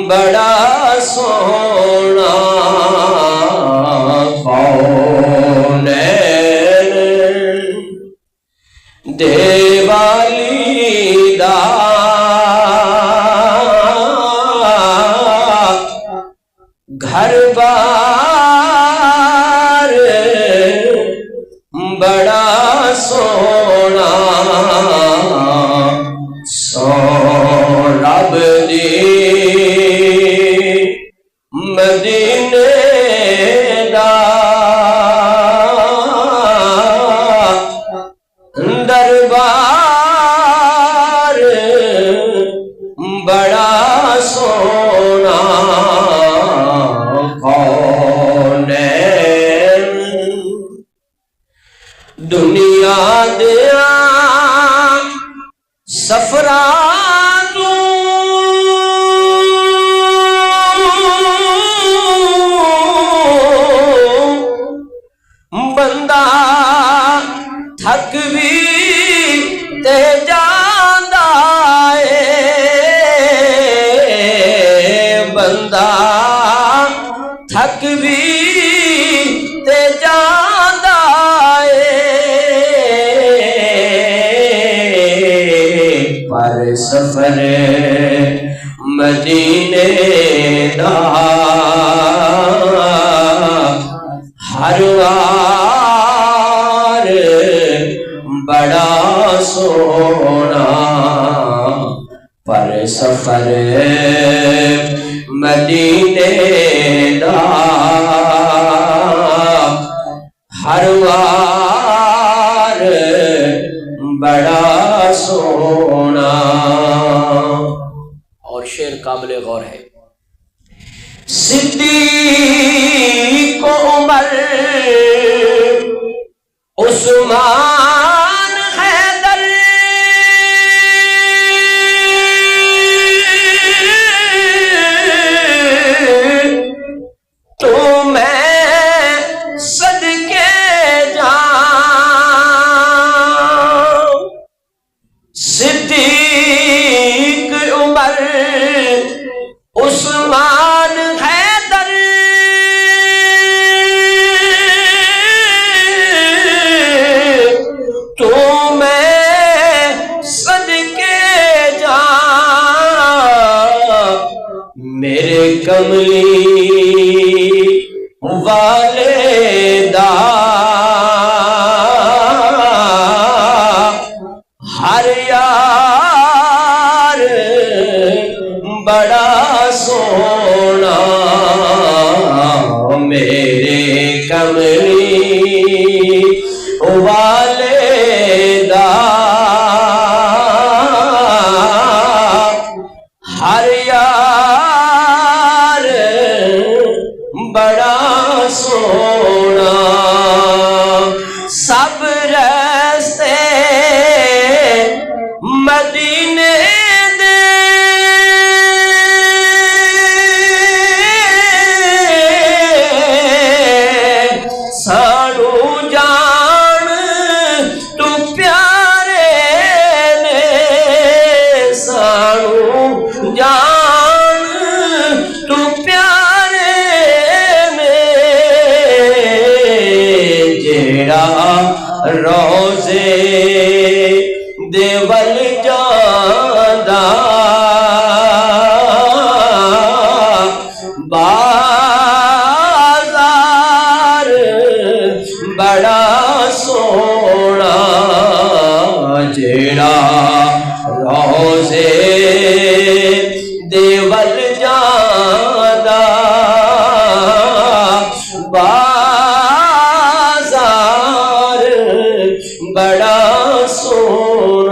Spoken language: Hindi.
बड़ा सोना कौनैन देवाली दा घर बार बड़ा सोना सो रब दी मदीने दा दरबार बड़ा सोना कौनैन दुनिया दिया सफरा बंदा थक भी ते जांदा है बंदा थक भी ते जांदा पर सफर मदीने दा हर वार बड़ा सोना पर सफर मदीने दा हर वार बड़ा सोना। और शेर काबिल गौर है। सिद्दीक उमर उस्मान हैदर तो मैं सदके जाऊं सिद्दीक उमर उस्मान हैदर तो मैं सदके जाऊं मेरे कमली वाले दा हर यार बड़ा सोना मेरे कमली वाले दा हर यार बड़ा सोना। सब रास्ते मदीने दे सानू जान तू प्यारे ने सानू जान तू प्यारे ने जेड़ा रोज़े देवल जांदा बाजार बड़ा सोना जेड़ा रोज़े देवल जांदा बाजार बड़ा सोना।